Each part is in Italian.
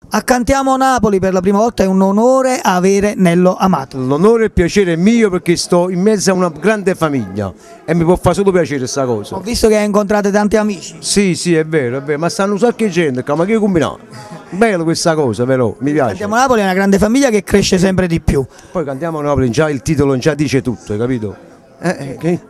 Accantiamo Napoli per la prima volta, è un onore avere Nello Amato. L'onore e il piacere è mio perché sto in mezzo a una grande famiglia e mi può fare solo piacere questa cosa. Ho visto che hai incontrato tanti amici. Sì, è vero, ma stanno un sacco di gente, ma che combinato? Bello questa cosa, però, mi piace. Cantiamo Napoli è una grande famiglia che cresce sempre di più. Poi Cantiamo Napoli, già il titolo già dice tutto, hai capito?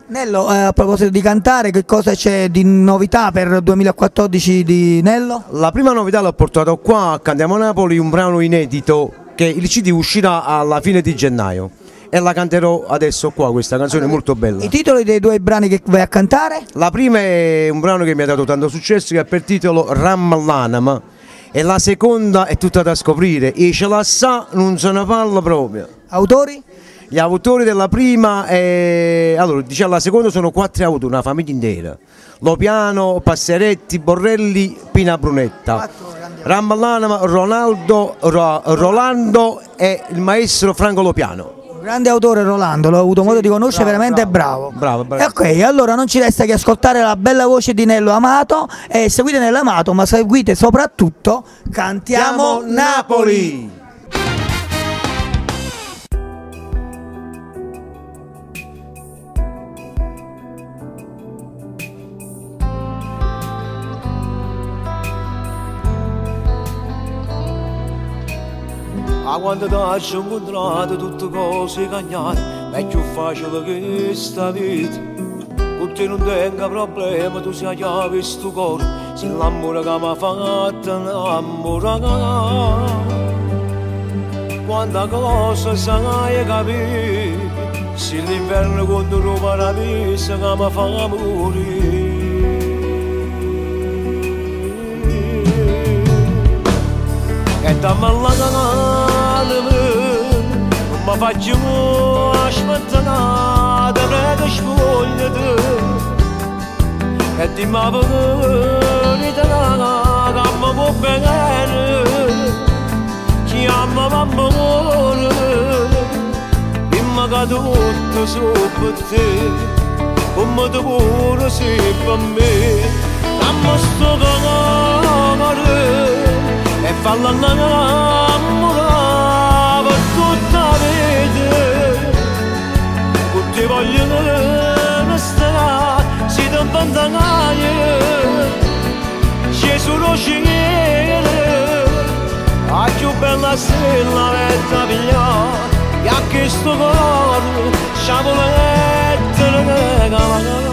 Nello, a proposito di cantare, che cosa c'è di novità per il 2014 di Nello? La prima novità l'ho portato qua a Cantiamo Napoli, un brano inedito che il CD uscirà alla fine di gennaio e la canterò adesso qua, questa canzone è molto bella. I titoli dei due brani che vai a cantare? La prima è un brano che mi ha dato tanto successo che ha per titolo Ram l'anima e la seconda è tutta da scoprire e ce la sa, non se ne parla proprio. Autori? Gli autori della prima, allora diciamo la seconda sono 4 autori, una famiglia intera. Lopiano, Passeretti, Borrelli, Pina Brunetta. Ramallana, Rolando e il maestro Franco Lopiano. Un grande autore Rolando, l'ho avuto modo di conoscere, veramente bravo. Bravo. Ok, allora non ci resta che ascoltare la bella voce di Nello Amato e seguite Nello Amato, ma seguite soprattutto Cantiamo Napoli! Quando ti ho incontrato tutte cose cagnate, è più facile che sta vita. Con te non tenga problema, tu sei chiave questo cuore, se l'amore che mi ha fatto innamorare. Quanta cosa sai capire, se l'inverno quando lo paradiso che mi fa morire. E dammi non mi faccio aspettare, te prego spogliati e dimmi la verità che mi può bene, chiamami amore, dimmi che tutto su per te, come tu pure sei per me, dammi sto cuore e falla innamorare per tutta la vita, che ti voglio restare, si ti inventano Gesù lo cielo, la più bella stella vetta pigliata, e a questo cuore sciaboletta regala.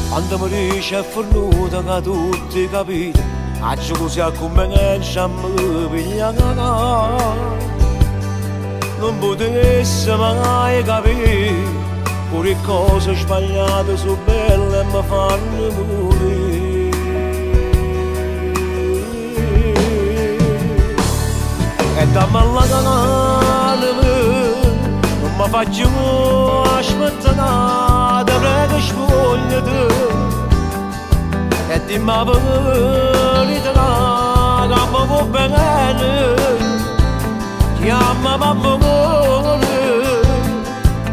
Quando mi dice è fornuta che tutti capite, a così a convenienza mi pigliano. Non potesse mai capire, pure cose sbagliate sono belle e mi fanno morire. E dammi la canale, non mi faccio aspettare, te prego spogliati e dimmi la verità che mi può bene, chiamami amore,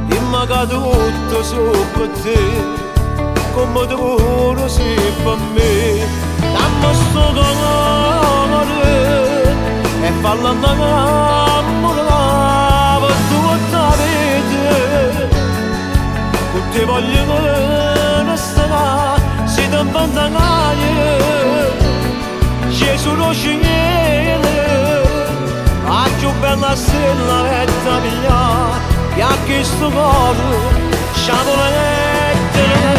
dimmi che tutto su per te, come tu pure sei per me, dammi sto cuore e falla innamorare per tutta la vita, che ti voglio restare, si ti inventano Gesù lo cielo, la più bella stella vetta pigliata, e a questo cuore sciaboletta